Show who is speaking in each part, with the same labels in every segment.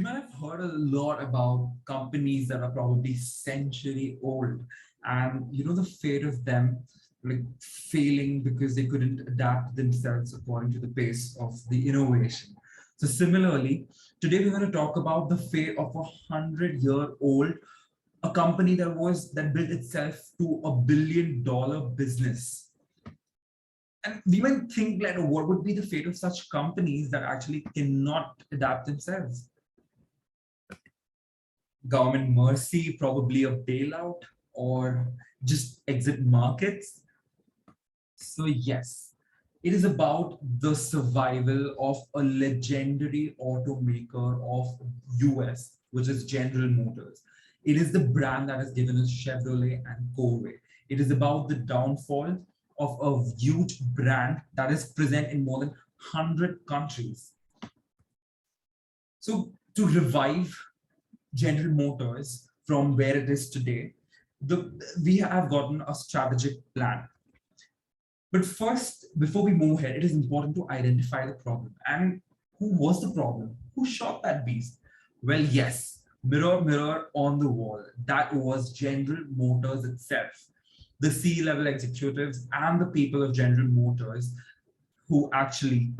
Speaker 1: You might have heard a lot about companies that are probably century old, and the fate of them like failing because they couldn't adapt themselves according to the pace of the innovation. So similarly, today we're going to talk about the fate of 100-year-old, a company that built itself to $1 billion business. And we might think like, what would be the fate of such companies that actually cannot adapt themselves? Government mercy, probably a bailout, or just exit markets. So yes, it is about the survival of a legendary automaker of US, which is General Motors. It is the brand that has given us Chevrolet and Corvette. It is about the downfall of a huge brand that is present in more than 100 countries. So to revive General Motors from where it is today, we have gotten a strategic plan. But first, before we move ahead, it is important to identify the problem. And who was the problem? Who shot that beast? Well, yes, mirror, mirror on the wall. That was General Motors itself. The C-level executives and the people of General Motors who actually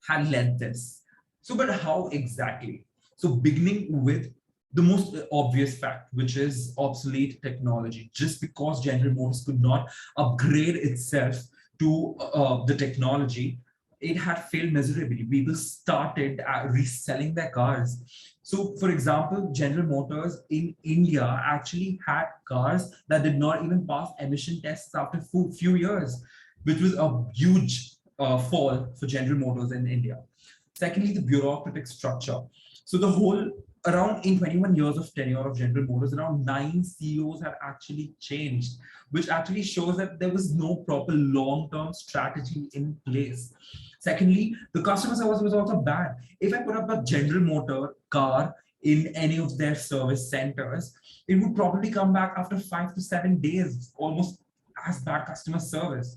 Speaker 1: had led this. So, but how exactly? So beginning with the most obvious fact, which is obsolete technology. Just because General Motors could not upgrade itself to the technology, it had failed miserably. People started reselling their cars. So, for example, General Motors in India actually had cars that did not even pass emission tests after a few years, which was a huge fall for General Motors in India. Secondly, the bureaucratic structure. So the whole around in 21 years of tenure of General Motors, around 9 CEOs have actually changed, which actually shows that there was no proper long-term strategy in place. Secondly, the customer service was also bad. If I put up a General Motor car in any of their service centers, it would probably come back after 5 to 7 days, almost as bad customer service.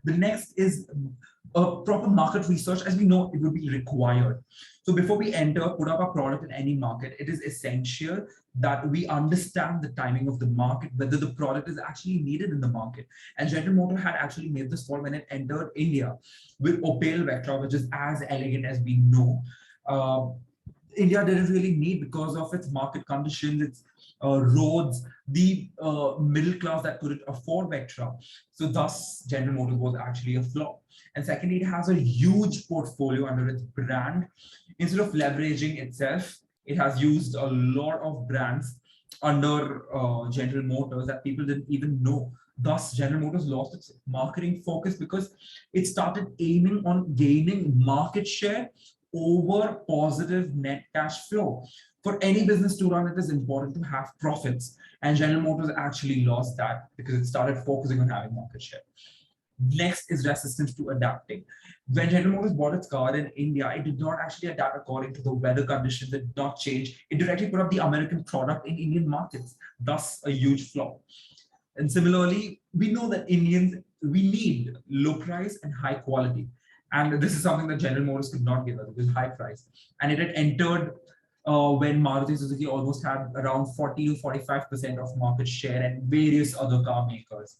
Speaker 1: The next is proper market research. As we know, it will be required. So before we put up a product in any market, it is essential that we understand the timing of the market, whether the product is actually needed in the market. And General Motors had actually made this call when it entered India with Opel Vectra, which is as elegant as we know. India didn't really need because of its market conditions, its roads, the middle class that couldn't afford Vectra. So thus, General Motors was actually a flop. And secondly, it has a huge portfolio under its brand. Instead of leveraging itself, it has used a lot of brands under General Motors that people didn't even know. Thus, General Motors lost its marketing focus because it started aiming on gaining market share over positive net cash flow. For any business to run, it is important to have profits. And General Motors actually lost that because it started focusing on having market share. Next is resistance to adapting. When General Motors bought its car in India, it did not actually adapt according to the weather conditions, it did not change. It directly put up the American product in Indian markets, thus a huge flop. And similarly, we know that we need low price and high quality. And this is something that General Motors could not give us, it was high price. And it had entered when Maruti Suzuki almost had around 40 to 45% of market share and various other car makers.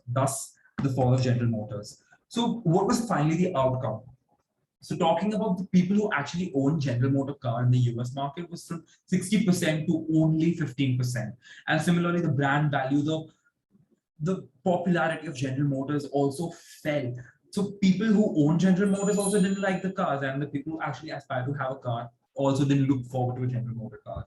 Speaker 1: Thus, the fall of General Motors. So what was finally the outcome? So talking about the people who actually own General Motor car in the US market was from 60% to only 15%. And similarly, the brand value, the popularity of General Motors also fell. So people who own General Motors also didn't like the cars, and the people who actually aspire to have a car also didn't look forward to a General Motor car.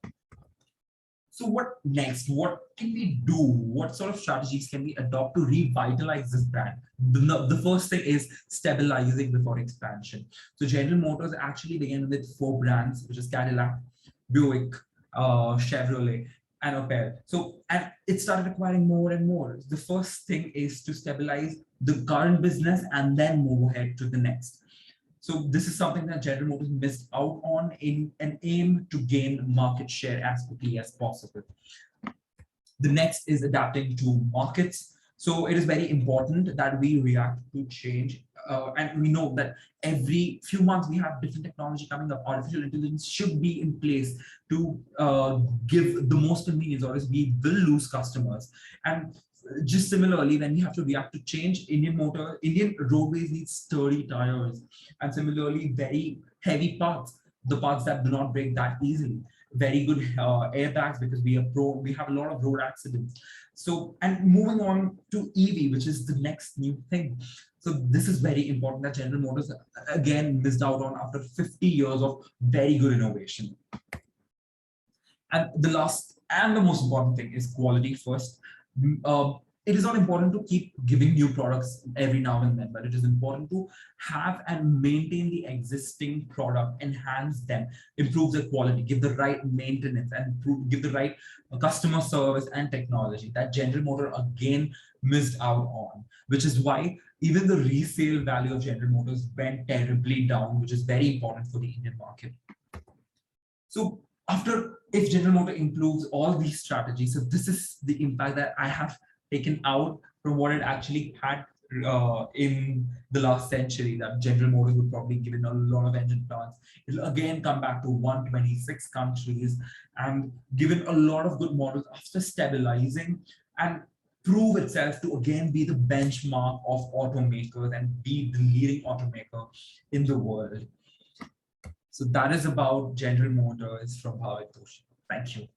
Speaker 1: So what next? What can we do? What sort of strategies can we adopt to revitalize this brand? The first thing is stabilizing before expansion. So General Motors actually began with 4 brands, which is Cadillac, Buick, Chevrolet, and Opel. So, and it started acquiring more and more. The first thing is to stabilize the current business and then move ahead to the next. So this is something that General Motors missed out on in an aim to gain market share as quickly as possible. The next is adapting to markets. So it is very important that we react to change. And we know that every few months we have different technology coming up. Artificial intelligence should be in place to give the most convenience, or else we will lose customers. And just similarly, when we have to react to change, Indian roadways need sturdy tires, and similarly, very heavy parts, the parts that do not break that easily. Very good airbags, because we have a lot of road accidents. So, and moving on to EV, which is the next new thing. So this is very important that General Motors again missed out on after 50 years of very good innovation. And the last and the most important thing is quality first. It is not important to keep giving new products every now and then, but it is important to have and maintain the existing product, enhance them, improve the quality, give the right maintenance, and give the right customer service and technology that General Motor again missed out on, which is why even the resale value of General Motors went terribly down, which is very important for the Indian market. So after, if General Motor improves all these strategies, so this is the impact that I have taken out from what it actually had in the last century, that General Motors would probably give in a lot of engine plants. It'll again come back to 126 countries and given a lot of good models after stabilizing and prove itself to again be the benchmark of automakers and be the leading automaker in the world. So that is about General Motors from Bhavik Doshi. Thank you.